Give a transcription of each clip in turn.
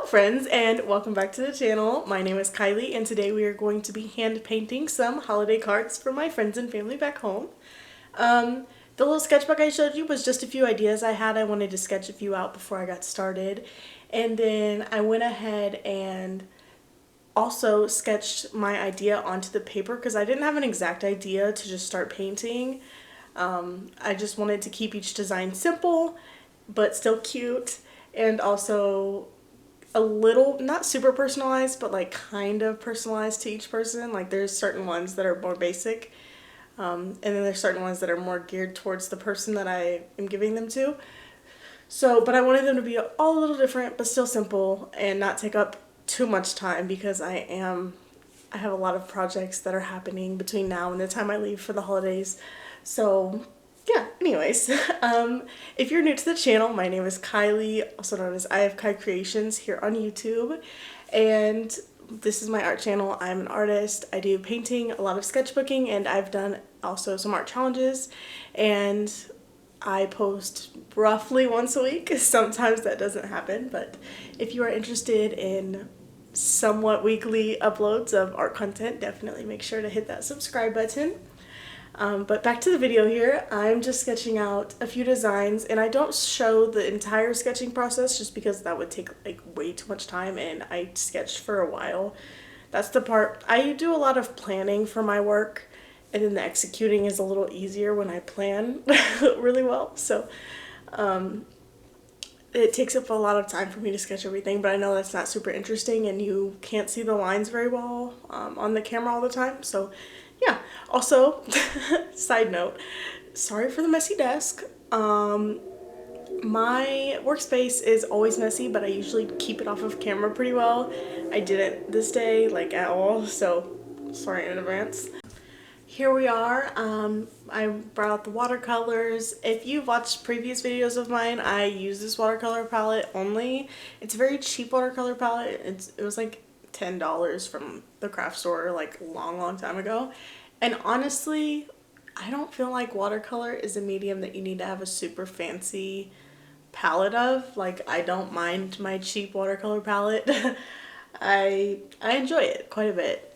friends, and welcome back to the channel. My name is Kylie and today we are going to be hand painting some holiday cards for my friends and family back home. The little sketchbook I showed you was just a few ideas I had. I wanted to sketch a few out before I got started, and then I went ahead and also sketched my idea onto the paper because I didn't have an exact idea to just start painting. I just wanted to keep each design simple but still cute, and also a little, not super personalized, but like kind of personalized to each person. Like there's certain ones that are more basic, and then there's certain ones that are more geared towards the person that I am giving them to. So, but I wanted them to be all a little different, but still simple and not take up too much time because I have a lot of projects that are happening between now and the time I leave for the holidays. So yeah, anyways, if you're new to the channel, my name is Kylie, also known as I Have Kai Creations here on YouTube, and this is my art channel. I'm an artist. I do painting, a lot of sketchbooking, and I've done also some art challenges, and I post roughly once a week. Sometimes that doesn't happen, but if you are interested in somewhat weekly uploads of art content, definitely make sure to hit that subscribe button. But back to the video here. I'm just sketching out a few designs, and I don't show the entire sketching process just because that would take like way too much time, and I sketched for a while. That's the part. I do a lot of planning for my work, and then the executing is a little easier when I plan really well. So it takes up a lot of time for me to sketch everything, but I know that's not super interesting and you can't see the lines very well on the camera all the time. So yeah. Also, side note, sorry for the messy desk. My workspace is always messy, but I usually keep it off of camera pretty well. I didn't this day, like at all, so sorry in advance. Here we are. I brought out the watercolors. If you've watched previous videos of mine, I use this watercolor palette only. It's a very cheap watercolor palette. It was like $10 from the craft store like long time ago, and honestly I don't feel like watercolor is a medium that you need to have a super fancy palette of. Like, I don't mind my cheap watercolor palette. I enjoy it quite a bit.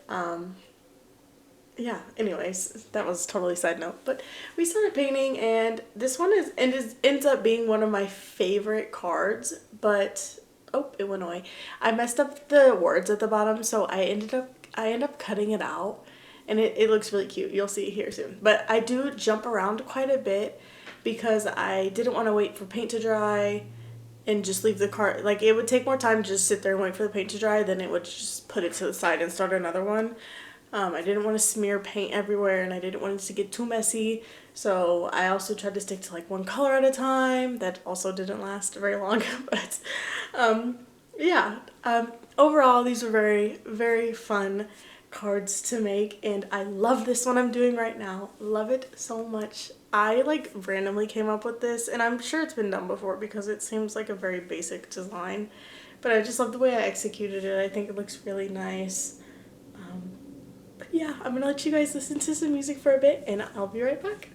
Yeah, anyways, that was totally side note, but we started painting, and this one ends up being one of my favorite cards, but oh, it went away. I messed up the words at the bottom, so I end up cutting it out, and it looks really cute. You'll see it here soon. But I do jump around quite a bit because I didn't want to wait for paint to dry and just leave the card. Like, it would take more time to just sit there and wait for the paint to dry than it would just put it to the side and start another one. I didn't want to smear paint everywhere, and I didn't want it to get too messy, so I also tried to stick to like one color at a time. That also didn't last very long, but yeah, overall these were very fun cards to make, and I love this one I'm doing right now. Love it so much. I like randomly came up with this, and I'm sure it's been done before because it seems like a very basic design, but I just love the way I executed it. I think it looks really nice. Yeah, I'm gonna let you guys listen to some music for a bit, and I'll be right back.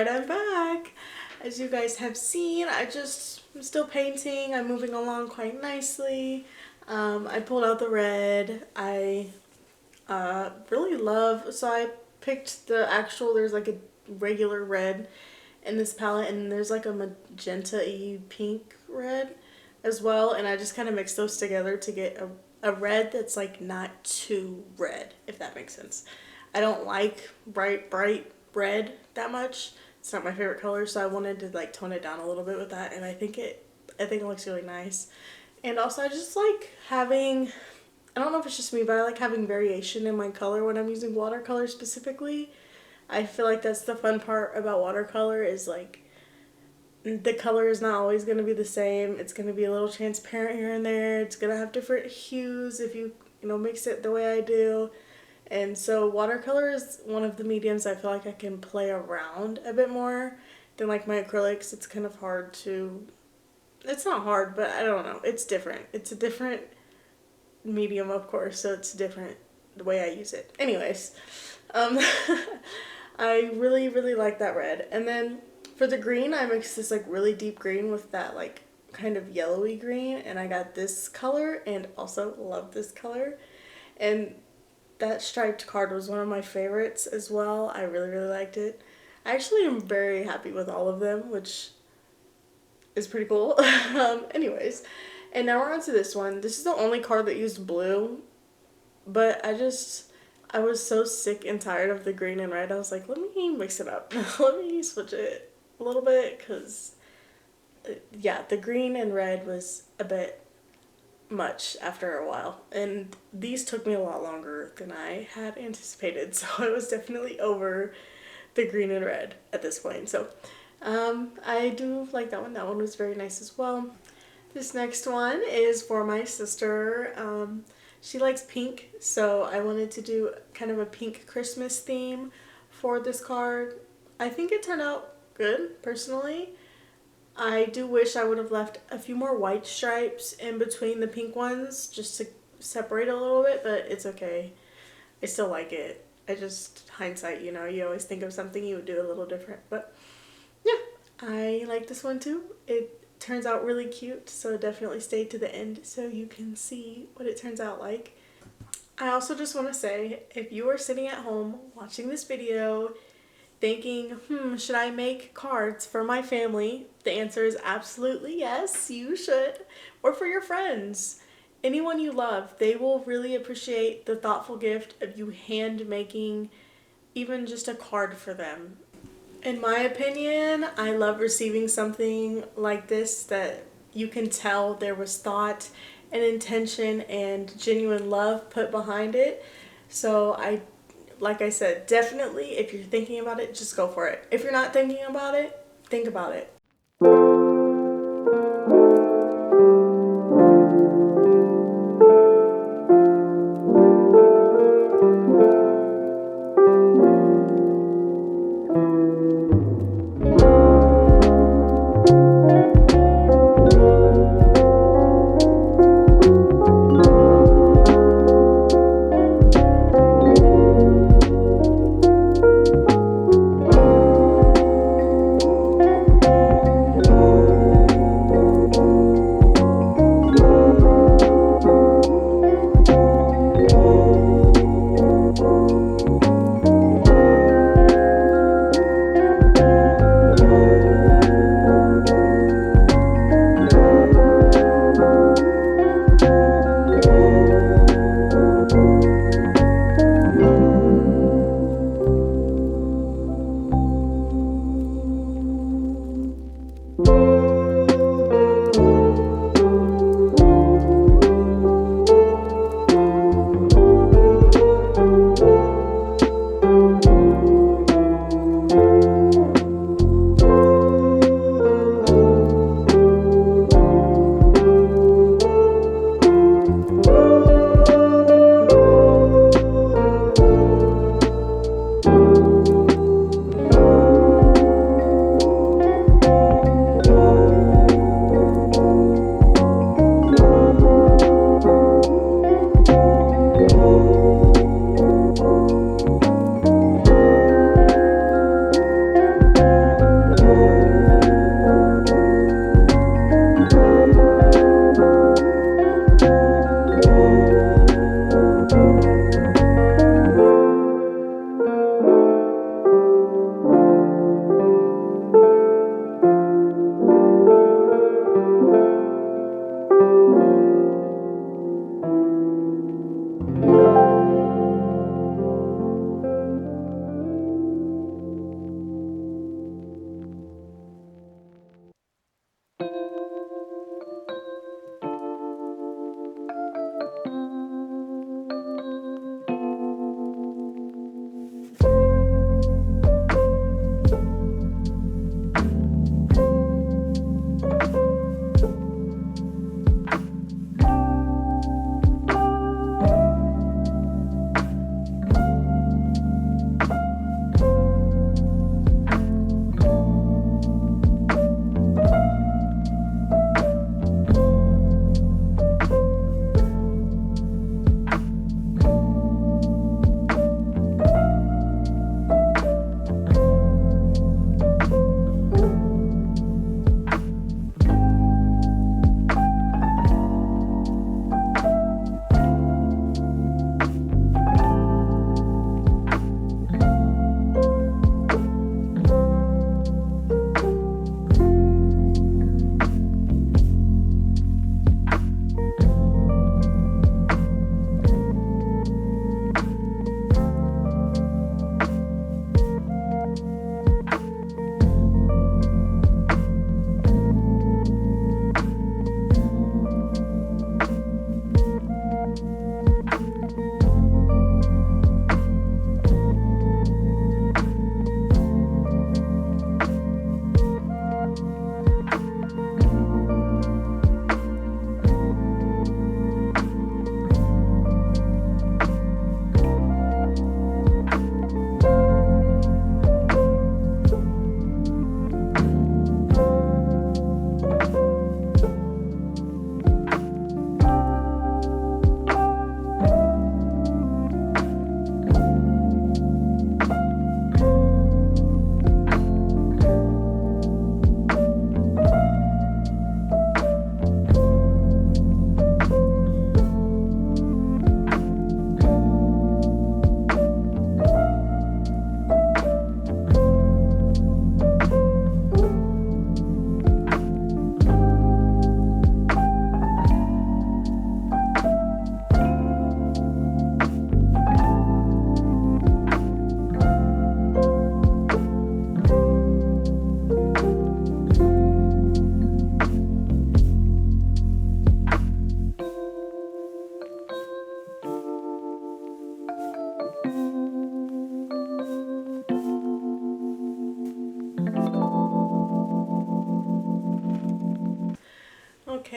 Alright, I'm back. As you guys have seen, I'm still painting. I'm moving along quite nicely. I pulled out the red. I really love, so I picked there's like a regular red in this palette, and there's like a magenta-y pink red as well, and I just kind of mixed those together to get a red that's like not too red, if that makes sense. I don't like bright red that much. It's not my favorite color, so I wanted to like tone it down a little bit with that, and I think it looks really nice. And also I just like having, I don't know if it's just me, but I like having variation in my color when I'm using watercolor specifically. I feel like that's the fun part about watercolor, is like the color is not always going to be the same. It's going to be a little transparent here and there. It's going to have different hues if you mix it the way I do. And so watercolor is one of the mediums I feel like I can play around a bit more than like my acrylics. It's kind of hard to, it's not hard, but I don't know. It's different. It's a different medium, of course, so it's different the way I use it. Anyways, I really, really like that red. And then for the green, I mixed this like really deep green with that like kind of yellowy green, and I got this color and also love this color. And that striped card was one of my favorites as well. I really, really liked it. I actually am very happy with all of them, which is pretty cool. Anyways, and now we're on to this one. This is the only card that used blue, but I was so sick and tired of the green and red. I was like, let me mix it up. Let me switch it a little bit, because yeah, the green and red was a bit much after a while, and these took me a lot longer than I had anticipated, so I was definitely over the green and red at this point. So I do like that one. That one was very nice as well. This next one is for my sister. She likes pink, so I wanted to do kind of a pink Christmas theme for this card. I think it turned out good, personally. I do wish I would have left a few more white stripes in between the pink ones just to separate a little bit, but it's okay. I still like it. I just, hindsight, you always think of something you would do a little different. But yeah, I like this one too. It turns out really cute, so definitely stay to the end so you can see what it turns out like. I also just want to say, if you are sitting at home watching this video thinking, should I make cards for my family? The answer is absolutely yes, you should. Or for your friends. Anyone you love, they will really appreciate the thoughtful gift of you hand making even just a card for them. In my opinion, I love receiving something like this that you can tell there was thought and intention and genuine love put behind it. So like I said, definitely, if you're thinking about it, just go for it. If you're not thinking about it, think about it.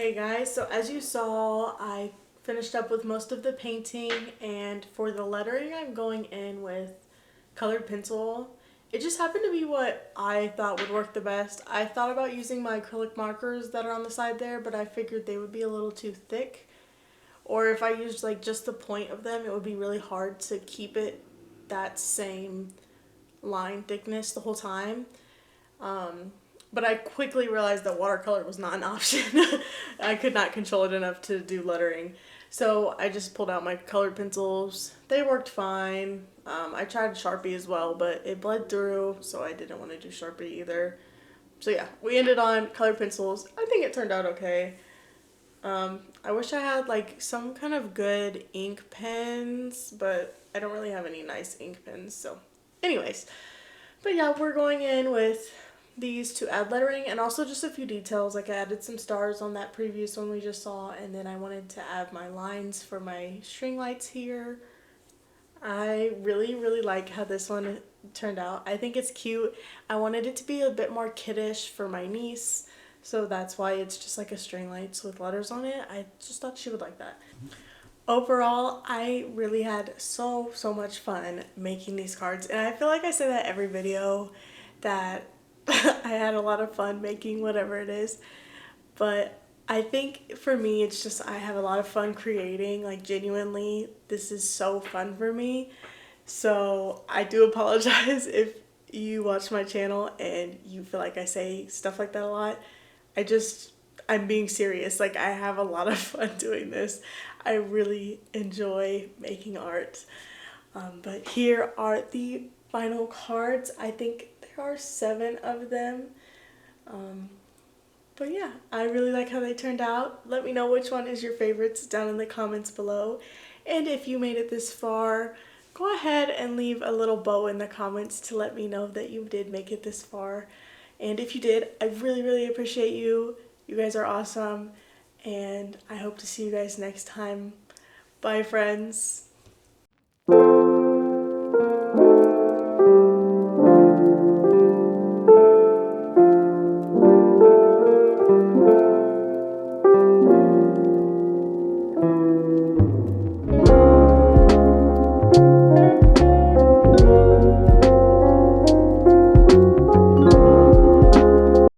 Hey guys, so as you saw, I finished up with most of the painting, and for the lettering I'm going in with colored pencil. It just happened to be what I thought would work the best. I thought about using my acrylic markers that are on the side there, but I figured they would be a little too thick. Or if I used like just the point of them, it would be really hard to keep it that same line thickness the whole time. But I quickly realized that watercolor was not an option. I could not control it enough to do lettering. So I just pulled out my colored pencils. They worked fine. I tried Sharpie as well, but it bled through, so I didn't want to do Sharpie either. So yeah, we ended on colored pencils. I think it turned out okay. I wish I had like some kind of good ink pens, but I don't really have any nice ink pens, so anyways. But yeah, we're going in with these to add lettering and also just a few details. Like I added some stars on that previous one we just saw, and then I wanted to add my lines for my string lights here. I really like how this one turned out. I think it's cute. I wanted it to be a bit more kiddish for my niece, so that's why it's just like a string lights with letters on it. I just thought she would like that. Overall, I really had so much fun making these cards, and I feel like I say that every video that I had a lot of fun making whatever it is, but I think for me it's just I have a lot of fun creating. Like genuinely, this is so fun for me. So I do apologize if you watch my channel and you feel like I say stuff like that a lot. I'm being serious. Like I have a lot of fun doing this. I really enjoy making art. But here are the final cards. I think there are 7 of them. But yeah, I really like how they turned out. Let me know which one is your favorites down in the comments below. And if you made it this far, go ahead and leave a little bow in the comments to let me know that you did make it this far. And if you did, I really appreciate you. You guys are awesome. And I hope to see you guys next time. Bye, friends.